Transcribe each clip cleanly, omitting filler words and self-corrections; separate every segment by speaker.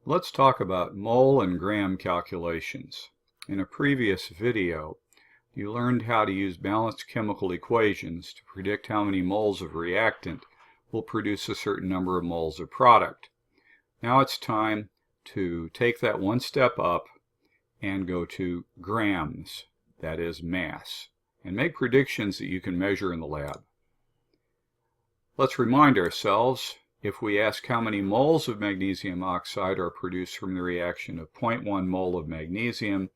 Speaker 1: Let's talk about mole and gram calculations. In a previous video, you learned how to use balanced chemical equations to predict how many moles of reactant will produce a certain number of moles of product. Now it's time to take that one step up and go to grams, that is mass, and make predictions that you can measure in the lab. Let's remind ourselves, if we ask how many moles of magnesium oxide are produced from the reaction of 0.1 mole of magnesium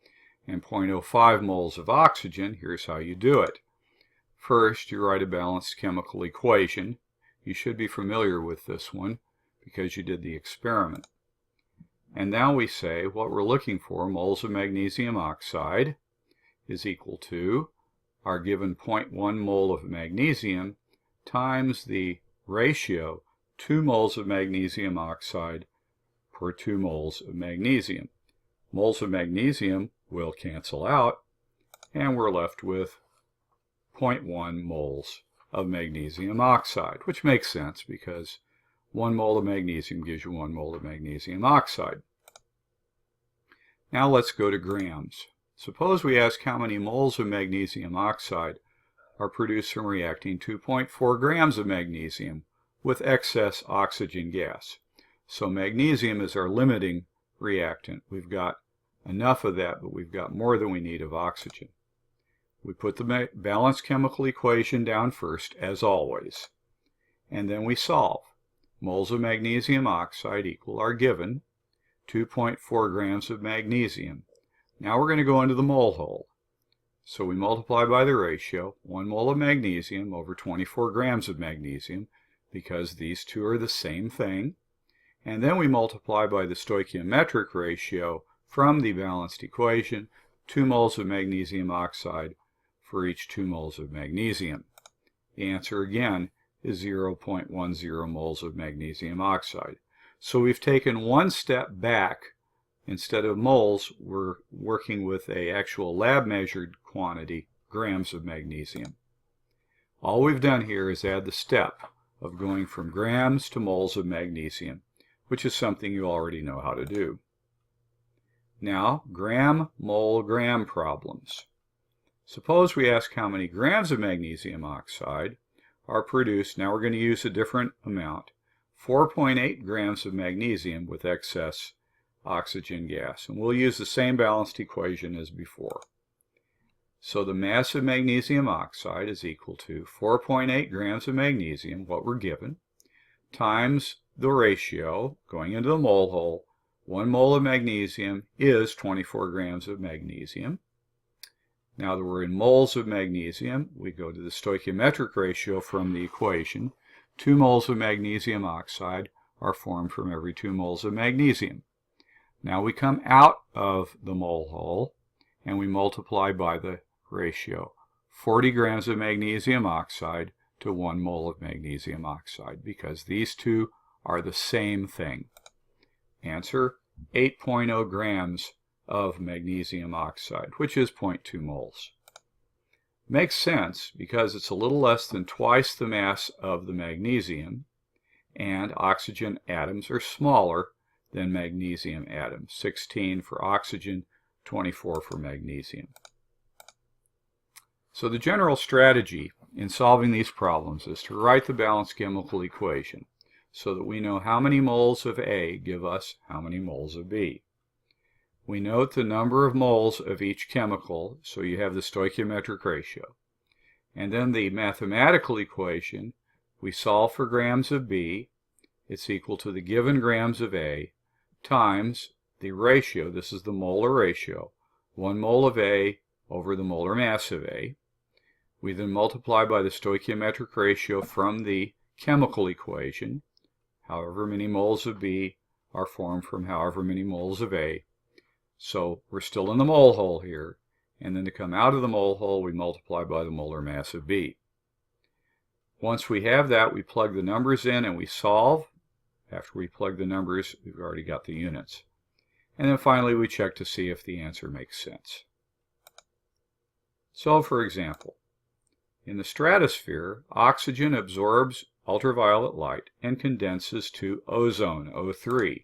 Speaker 1: and 0.05 moles of oxygen, here's how you do it. First, you write a balanced chemical equation. You should be familiar with this one because you did the experiment. And now we say what we're looking for, moles of magnesium oxide, is equal to our given 0.1 mole of magnesium times the ratio 2 moles of magnesium oxide per 2 moles of magnesium. Moles of magnesium will cancel out, and we're left with 0.1 moles of magnesium oxide, which makes sense because 1 mole of magnesium gives you 1 mole of magnesium oxide. Now let's go to grams. Suppose we ask how many moles of magnesium oxide are produced from reacting 2.4 grams of magnesium with excess oxygen gas. So magnesium is our limiting reactant. We've got enough of that, but we've got more than we need of oxygen. We put the balanced chemical equation down first, as always, and then we solve. Moles of magnesium oxide equal our given 2.4 grams of magnesium. Now we're going to go into the mole hole. So we multiply by the ratio 1 mole of magnesium over 24 grams of magnesium, because these two are the same thing. And then we multiply by the stoichiometric ratio from the balanced equation, 2 moles of magnesium oxide for each 2 moles of magnesium. The answer again is 0.10 moles of magnesium oxide. So we've taken one step back. Instead of moles, we're working with an actual lab measured quantity, grams of magnesium. All we've done here is add the step of going from grams to moles of magnesium, which is something you already know how to do. Now, gram, mole, gram problems. Suppose we ask how many grams of magnesium oxide are produced. Now we're going to use a different amount, 4.8 grams of magnesium with excess oxygen gas. And we'll use the same balanced equation as before. So the mass of magnesium oxide is equal to 4.8 grams of magnesium, what we're given, times the ratio, going into the mole hole, 1 mole of magnesium is 24 grams of magnesium. Now that we're in moles of magnesium, we go to the stoichiometric ratio from the equation. 2 moles of magnesium oxide are formed from every 2 moles of magnesium. Now we come out of the mole hole and we multiply by the ratio 40 grams of magnesium oxide to 1 mole of magnesium oxide, because these two are the same thing. Answer, 8.0 grams of magnesium oxide, which is 0.2 moles. Makes sense because it's a little less than twice the mass of the magnesium, and oxygen atoms are smaller than magnesium atoms, 16 for oxygen, 24 for magnesium. So the general strategy in solving these problems is to write the balanced chemical equation so that we know how many moles of A give us how many moles of B. We note the number of moles of each chemical, so you have the stoichiometric ratio. And then the mathematical equation, we solve for grams of B. It's equal to the given grams of A times the ratio, this is the molar ratio, 1 mole of A over the molar mass of A. We then multiply by the stoichiometric ratio from the chemical equation. However many moles of B are formed from however many moles of A. So we're still in the mole hole here. And then to come out of the mole hole, we multiply by the molar mass of B. Once we have that, we plug the numbers in and we solve. After we plug the numbers, we've already got the units. And then finally, we check to see if the answer makes sense. So, for example, in the stratosphere, oxygen absorbs ultraviolet light and condenses to ozone, O3.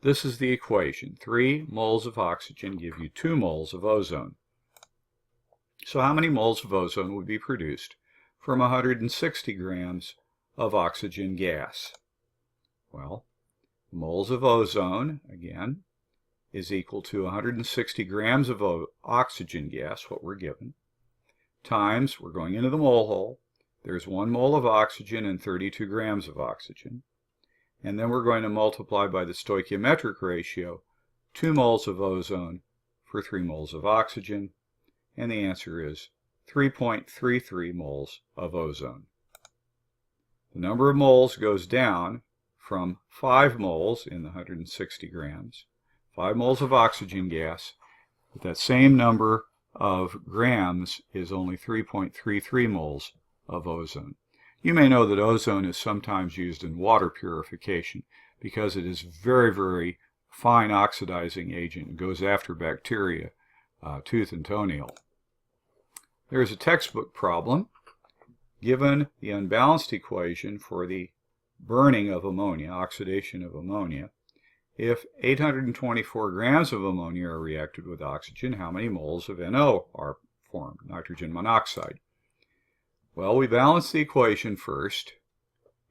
Speaker 1: This is the equation. 3 moles of oxygen give you 2 moles of ozone. So how many moles of ozone would be produced from 160 grams of oxygen gas? Well, moles of ozone, again, is equal to 160 grams of oxygen gas, what we're given, times, we're going into the mole hole, there's 1 mole of oxygen and 32 grams of oxygen. And then we're going to multiply by the stoichiometric ratio, 2 moles of ozone for 3 moles of oxygen, and the answer is 3.33 moles of ozone. The number of moles goes down from 5 moles in the 160 grams, 5 moles of oxygen gas, but that same number of grams is only 3.33 moles of ozone. You may know that ozone is sometimes used in water purification because it is very, very fine oxidizing agent and goes after bacteria, tooth and toenail. There is a textbook problem. Given the unbalanced equation for the burning of ammonia, oxidation of ammonia, if 824 grams of ammonia are reacted with oxygen, how many moles of NO are formed, nitrogen monoxide? Well, we balance the equation first,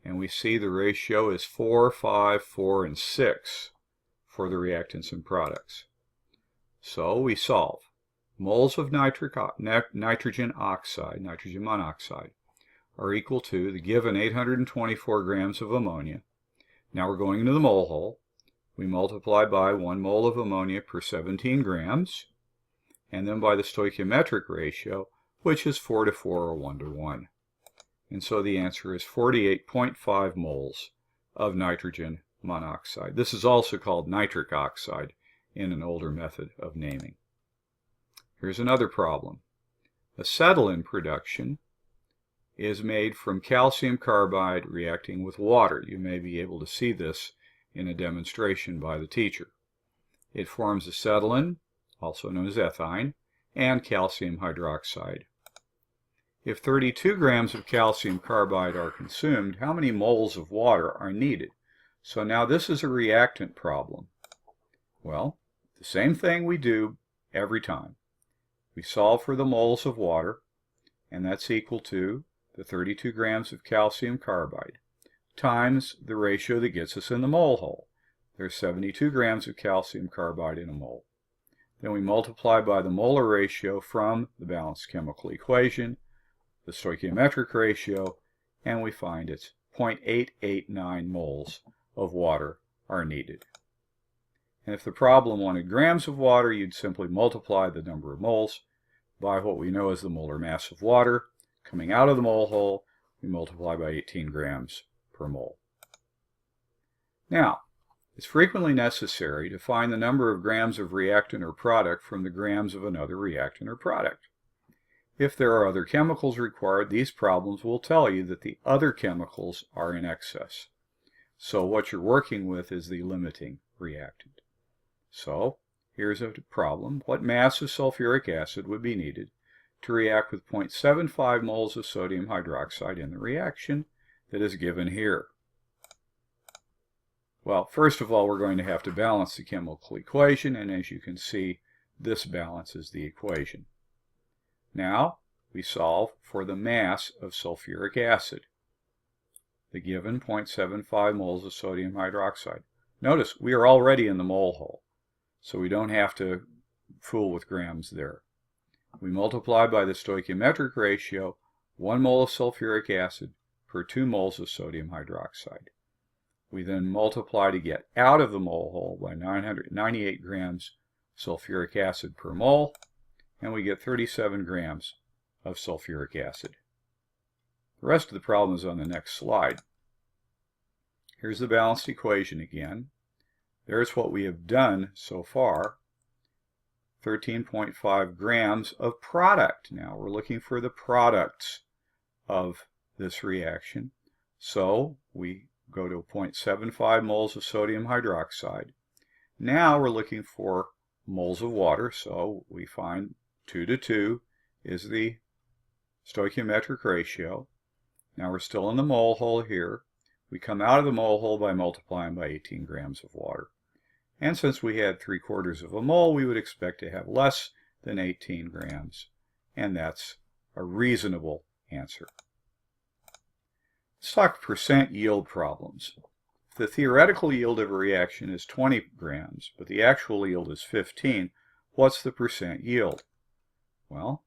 Speaker 1: and we see the ratio is 4, 5, 4, and 6 for the reactants and products. So we solve. Moles of nitrogen oxide, nitrogen monoxide, are equal to the given 824 grams of ammonia. Now we're going into the mole hole. We multiply by 1 mole of ammonia per 17 grams, and then by the stoichiometric ratio, which is 4 to 4 or 1 to 1. And so the answer is 48.5 moles of nitrogen monoxide. This is also called nitric oxide in an older method of naming. Here's another problem. Acetylene production is made from calcium carbide reacting with water. You may be able to see this in a demonstration by the teacher. It forms acetylene, also known as ethyne, and calcium hydroxide. If 32 grams of calcium carbide are consumed, how many moles of water are needed? So now this is a reactant problem. Well, the same thing we do every time. We solve for the moles of water, and that's equal to the 32 grams of calcium carbide times the ratio that gets us in the mole hole. There's 72 grams of calcium carbide in a mole. Then we multiply by the molar ratio from the balanced chemical equation, the stoichiometric ratio, and we find it's 0.889 moles of water are needed. And if the problem wanted grams of water, you'd simply multiply the number of moles by what we know as the molar mass of water. Coming out of the mole hole, we multiply by 18 grams per mole. Now, it's frequently necessary to find the number of grams of reactant or product from the grams of another reactant or product. If there are other chemicals required, these problems will tell you that the other chemicals are in excess. So what you're working with is the limiting reactant. So here's a problem. What mass of sulfuric acid would be needed to react with 0.75 moles of sodium hydroxide in the reaction that is given here? Well, first of all, we're going to have to balance the chemical equation, and as you can see, this balances the equation. Now, we solve for the mass of sulfuric acid, the given 0.75 moles of sodium hydroxide. Notice, we are already in the mole hole, so we don't have to fool with grams there. We multiply by the stoichiometric ratio, 1 mole of sulfuric acid per 2 moles of sodium hydroxide. We then multiply to get out of the mole hole by 998 grams sulfuric acid per mole, and we get 37 grams of sulfuric acid. The rest of the problem is on the next slide. Here's the balanced equation again. There's what we have done so far. 13.5 grams of product. Now we're looking for the products of this reaction. So we go to 0.75 moles of sodium hydroxide. Now we're looking for moles of water, so we find 2 to 2 is the stoichiometric ratio. Now we're still in the mole hole here. We come out of the mole hole by multiplying by 18 grams of water. And since we had 3/4 of a mole, we would expect to have less than 18 grams. And that's a reasonable answer. Let's talk percent yield problems. If the theoretical yield of a reaction is 20 grams, but the actual yield is 15, what's the percent yield? Well,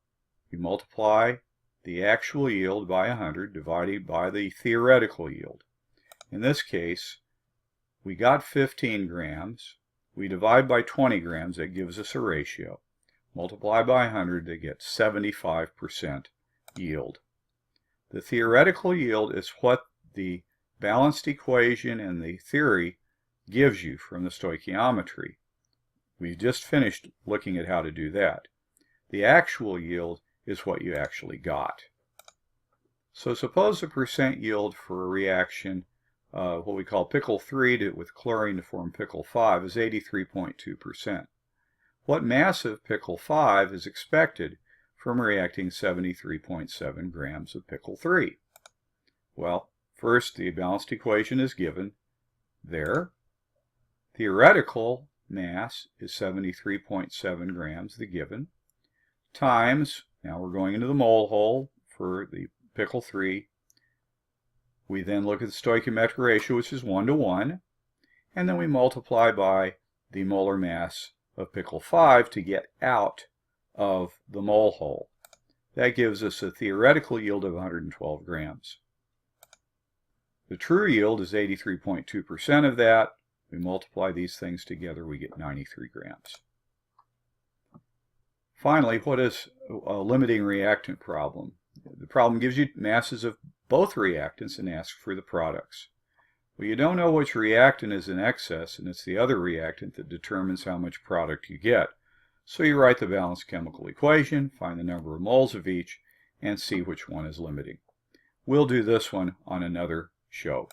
Speaker 1: you multiply the actual yield by 100 divided by the theoretical yield. In this case, we got 15 grams. We divide by 20 grams, that gives us a ratio. Multiply by 100 to get 75% yield. The theoretical yield is what the balanced equation and the theory gives you from the stoichiometry. We just finished looking at how to do that. The actual yield is what you actually got. So suppose the percent yield for a reaction, what we call pickle 3 with chlorine to form pickle 5, is 83.2%. What mass of pickle 5 is expected from reacting 73.7 grams of pickle 3? Well, first the balanced equation is given there. Theoretical mass is 73.7 grams, the given, times, now we're going into the mole hole for the pickle 3. We then look at the stoichiometric ratio, which is 1:1, and then we multiply by the molar mass of pickle 5 to get out of the mole hole. That gives us a theoretical yield of 112 grams. The true yield is 83.2% of that. We multiply these things together, we get 93 grams. Finally, what is a limiting reactant problem? The problem gives you masses of both reactants and asks for the products. Well, you don't know which reactant is in excess, and it's the other reactant that determines how much product you get. So you write the balanced chemical equation, find the number of moles of each, and see which one is limiting. We'll do this one on another show.